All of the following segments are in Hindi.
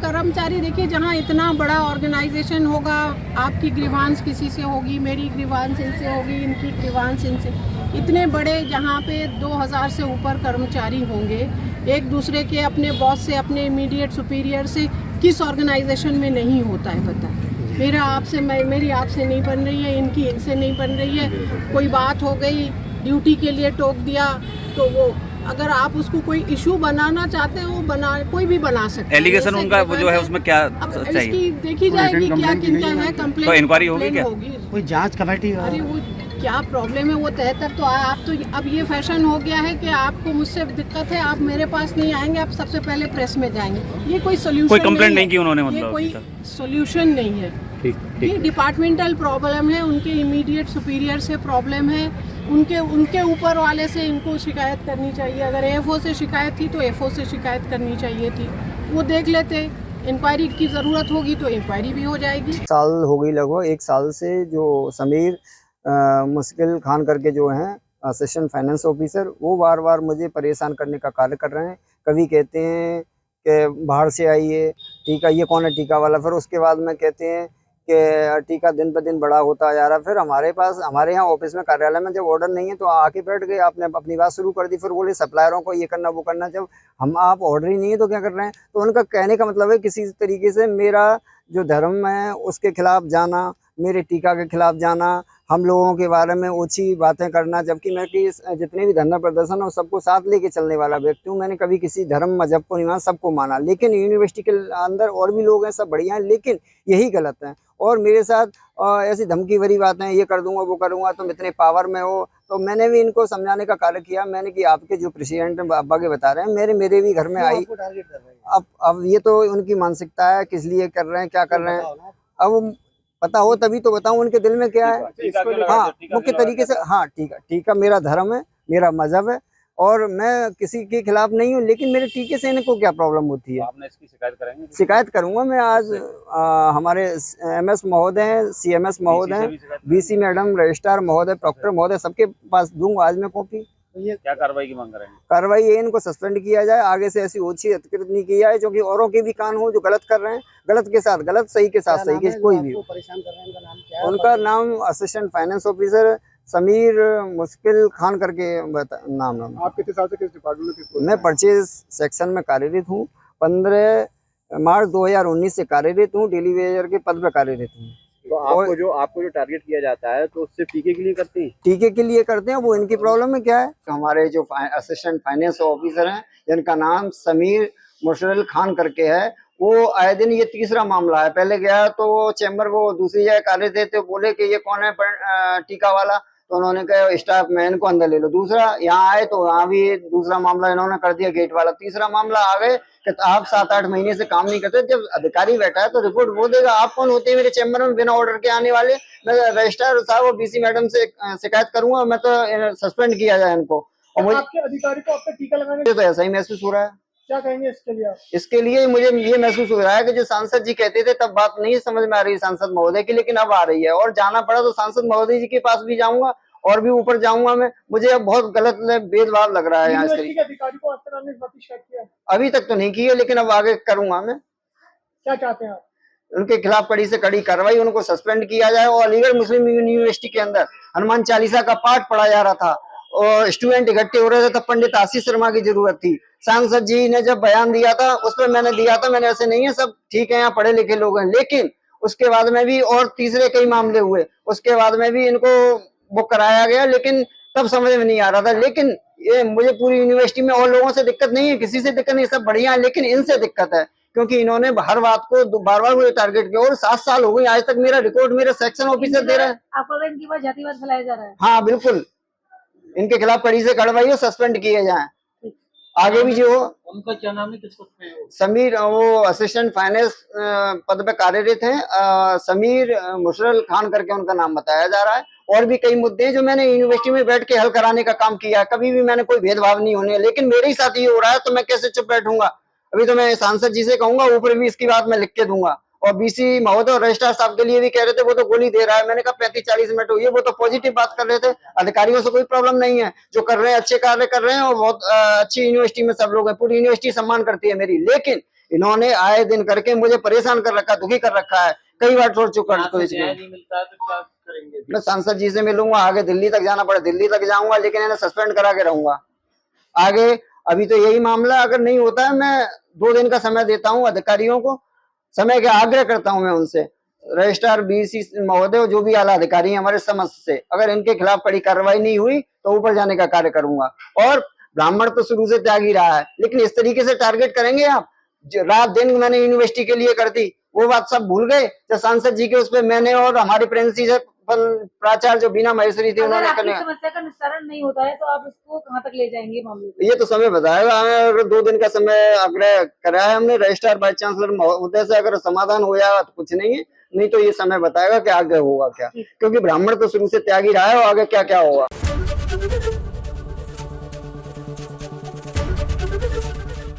कर्मचारी देखिए, जहाँ इतना बड़ा ऑर्गेनाइजेशन होगा, आपकी ग्रीवांस किसी से होगी, मेरी ग्रीवांस इनसे होगी, इनकी ग्रीवांस इनसे, इतने बड़े जहाँ पे 2000 से ऊपर कर्मचारी होंगे, एक दूसरे के अपने बॉस से, अपने इमीडिएट सुपीरियर से किस ऑर्गेनाइजेशन में नहीं होता है पता है। मेरा आपसे, मेरी आपसे नहीं बन रही है, इनकी इनसे नहीं बन रही है, कोई बात हो गई, ड्यूटी के लिए टोक दिया, तो वो अगर आप उसको कोई इशू बनाना चाहते हो, कोई भी बना सकते हैं। एलिगेशन उनका जो है उसमें क्या चाहिए? इसकी देखी जाएगी क्या किनका है कंप्लेंट, तो इंक्वायरी होगी क्या? कोई जांच कमेटी? अरे वो क्या प्रॉब्लम है वो तय तक तो आप तो, अब ये फैशन हो गया है कि आपको मुझसे दिक्कत है, आप मेरे पास नहीं आएंगे, आप सबसे पहले प्रेस में जाएंगे। ये कोई सोल्यूशन, कोई कंप्लेंट नहीं की उन्होंने, ये मतलब कोई सोल्यूशन नहीं है। ये डिपार्टमेंटल प्रॉब्लम है, उनके इमीडिएट सुपीरियर से प्रॉब्लम है, उनके ऊपर वाले से इनको शिकायत करनी चाहिए। अगर एएफओ से शिकायत थी तो एएफओ से शिकायत करनी चाहिए थी, वो देख लेते। इंक्वायरी की ज़रूरत होगी तो इंक्वायरी भी हो जाएगी। साल हो गई, लगभग 1 साल से जो समीर मुश्किल खान करके जो हैं असिस्टेंट फाइनेंस ऑफिसर, वो बार बार मुझे परेशान करने का कार्य कर रहे हैं। कभी कहते हैं कि बाहर से आइए टीका, ये कौन है टीका वाला, फिर उसके बाद में कहते हैं कि टीका दिन पर दिन बड़ा होता जा रहा है। फिर हमारे यहाँ ऑफिस में, कार्यालय में जब ऑर्डर नहीं है तो आके बैठ गए, आपने अपनी बात शुरू कर दी। फिर बोले सप्लायरों को ये करना वो करना, जब आप ऑर्डर ही नहीं है तो क्या कर रहे हैं। तो उनका कहने का मतलब है किसी तरीके से मेरा जो धर्म है उसके खिलाफ जाना, मेरे टीका के खिलाफ जाना, हम लोगों के बारे में ऊंची बातें करना, जबकि मैं जितने भी धरना प्रदर्शन है सबको साथ लेके चलने वाला व्यक्ति हूँ। मैंने कभी किसी धर्म मजहब को नहीं माना, सबको माना। लेकिन यूनिवर्सिटी के अंदर और भी लोग हैं, सब बढ़िया हैं, लेकिन यही गलत है। और मेरे साथ ऐसी धमकी भरी बातें, ये कर दूंगा वो करूंगा, तुम इतने पावर में हो। तो मैंने भी इनको समझाने का कार्य किया। मैंने कि आपके जो प्रेसिडेंट अब्बा के बता रहे हैं, मेरे भी घर में आई। अब ये तो उनकी मानसिकता है, किस लिए कर रहे हैं, क्या कर रहे हैं। अब पता हो तभी तो बताऊं उनके दिल में क्या है। हाँ, मुख्य तरीके से, हाँ टीका मेरा धर्म है, मेरा मजहब है, और मैं किसी के खिलाफ नहीं हूँ, लेकिन मेरे टीके से इनको क्या प्रॉब्लम होती है। आपने इसकी शिकायत करेंगे? शिकायत करूंगा मैं। आज हमारे एमएस महोदय हैं, सीएमएस महोदय हैं, बीसी मैडम, रजिस्ट्रार महोदय, प्रॉक्टर महोदय, सबके पास दूंगा आज मैं कॉपी। क्या कार्रवाई की मांग करेंगे? कार्रवाई ये, इनको सस्पेंड किया जाए, आगे से ऐसी ओछी हरकत नहीं की जाए, क्योंकि औरों के भी कान हो जो गलत कर रहे हैं, गलत के साथ गलत, सही के साथ सही, कोई भी परेशान कर रहे हैं। उनका नाम क्या है? उनका नाम असिस्टेंट फाइनेंस ऑफिसर समीर मुश्किल खान करके नाम है। आप कितने साल से किस डिपार्टमेंट में? मैं परचेज सेक्शन में कार्यरत हूँ। 15 मार्च 2019 से कार्यरत हूँ, डेली वेजर के पद पर कार्यरत हूँ। तो आपको जो टारगेट किया जाता है तो उससे टीके के लिए करते हैं? टीके के लिए करते हैं, वो इनकी प्रॉब्लम है क्या है। हमारे जो असिस्टेंट फाइनेंस ऑफिसर हैं, जिनका नाम समीर मुश्किल खान करके है, वो आए दिन, ये तीसरा मामला है। पहले गया तो वो चैम्बर, वो दूसरी जगह कार्य थे, तो बोले कि ये कौन है टीका वाला, तो उन्होंने कहा स्टाफ में, इनको अंदर ले लो। दूसरा यहाँ आए तो यहाँ भी दूसरा मामला इन्होंने कर दिया, गेट वाला। तीसरा मामला आ गए कि आप 7-8 महीने से काम नहीं करते। जब अधिकारी बैठा है तो रिपोर्ट वो देगा। आप कौन होते हैं मेरे चैम्बर में बिना ऑर्डर के आने वाले? मैं रजिस्ट्रार साहब और बीसी मैडम से शिकायत करूंगा, मैं तो सस्पेंड किया जाए इनको। और मुझे आपके अधिकारी को आपका टीका लगाने तो ऐसा ही महसूस हो रहा है। क्या कहेंगे इसके लिए आप? इसके लिए मुझे ये महसूस हो रहा है कि जो सांसद जी कहते थे तब बात नहीं समझ में आ रही सांसद महोदय की, लेकिन अब आ रही है। और जाना पड़ा तो सांसद महोदय जी के पास भी जाऊंगा और भी ऊपर जाऊंगा मैं। मुझे अब बहुत गलत भेदभाव लग रहा है यहाँ। अधिकारी को शिकायत किया? अभी तक तो नहीं की है, लेकिन अब आगे करूंगा मैं। क्या चाहते हैं आप? उनके खिलाफ कड़ी से कड़ी कार्रवाई, उनको सस्पेंड किया जाए। और अलीगढ़ मुस्लिम यूनिवर्सिटी के अंदर हनुमान चालीसा का पाठ पढ़ा जा रहा था और स्टूडेंट इकट्ठे हो रहे थे, तब पंडित आशीष शर्मा की जरूरत थी। सांसद जी ने जब बयान दिया था उस पर मैंने दिया था, मैंने ऐसे नहीं है, सब ठीक है, यहाँ पढ़े लिखे लोग हैं। लेकिन उसके बाद में भी और तीसरे कई मामले हुए, उसके बाद में भी इनको बुक कराया गया, लेकिन तब समझ में नहीं आ रहा था। लेकिन ये मुझे पूरी यूनिवर्सिटी में और लोगों से दिक्कत नहीं है, किसी से दिक्कत नहीं, सब बढ़िया है, लेकिन इनसे दिक्कत है, क्योंकि इन्होंने हर बात को बार बार मुझे टारगेट किया। और 7 साल हो गए आज तक मेरा रिकॉर्ड मेरे सेक्शन ऑफिसर दे रहा है। आपको इनकी वजह जातिवाद फैलाया जा रहा है? हाँ बिल्कुल, इनके खिलाफ कड़ी से कार्रवाई हो, सस्पेंड किए जाएं। आगे भी जो उनका क्या नाम है, किस पद पे है? समीर, वो असिस्टेंट फाइनेंस पद पे कार्यरत हैं। समीर मुश्किल खान करके उनका नाम बताया जा रहा है। और भी कई मुद्दे जो मैंने यूनिवर्सिटी में बैठ के हल कराने का काम किया है, कभी भी मैंने कोई भेदभाव नहीं होने, लेकिन मेरे ही साथ ये हो रहा है, तो मैं कैसे चुप बैठूंगा। अभी तो मैं सांसद जी से कहूंगा, ऊपर भी इसकी बात मैं लिख के दूंगा। और बीसी महोदय और रजिस्ट्रार साहब के लिए भी कह रहे थे, वो तो गोली दे रहा है। मैंने कहा 35-40 मिनट हुई है, वो तो पॉजिटिव बात कर रहे थे। अधिकारियों से कोई प्रॉब्लम नहीं है, जो कर रहे हैं अच्छे कार्य कर रहे हैं, और बहुत अच्छी यूनिवर्सिटी में सब लोग हैं, पूरी यूनिवर्सिटी सम्मान करती है मेरी। लेकिन इन्होंने आए दिन करके मुझे परेशान कर रखा, दुखी कर रखा है। कई बार छोड़ चुका नहीं मिलता है तो क्या करेंगे? मैं सांसद जी से मिलूंगा, आगे दिल्ली तक जाना पड़े दिल्ली तक जाऊंगा, लेकिन इन्हें सस्पेंड करा के रहूंगा आगे। अभी तो यही मामला अगर नहीं होता है, मैं 2 दिन का समय देता हूँ अधिकारियों को, समय का आग्रह करता हूं मैं उनसे, रजिस्ट्रार बीसी महोदय जो भी आला अधिकारी हैं हमारे समझ से, अगर इनके खिलाफ कड़ी कार्रवाई नहीं हुई तो ऊपर जाने का कार्य करूंगा। और ब्राह्मण तो शुरू से त्यागी रहा है, लेकिन इस तरीके से टारगेट करेंगे आप? रात दिन मैंने यूनिवर्सिटी के लिए कर दी, वो बात सब भूल गए जब सांसद जी के उस पर मैंने और हमारी प्रिंसिपल प्राचार्य जो बीना महेश्वरी थी उन्होंने समस्या का निस्तारण नहीं होता है तो आप इसको कहाँ तक ले जाएंगे मामले को? ये तो समय बताएगा। हमें अगर 2 दिन का समय आग्रह करा है हमने रजिस्ट्रार वाइस चांसलर महोदय से, अगर समाधान हो जाएगा तो कुछ नहीं है, नहीं तो ये समय बताएगा कि आगे होगा क्या, क्योंकि ब्राह्मण तो शुरू से त्यागी रहा है और आगे क्या क्या होगा।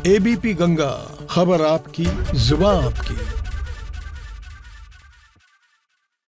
एबीपी गंगा, खबर आपकी, जुबान आपकी।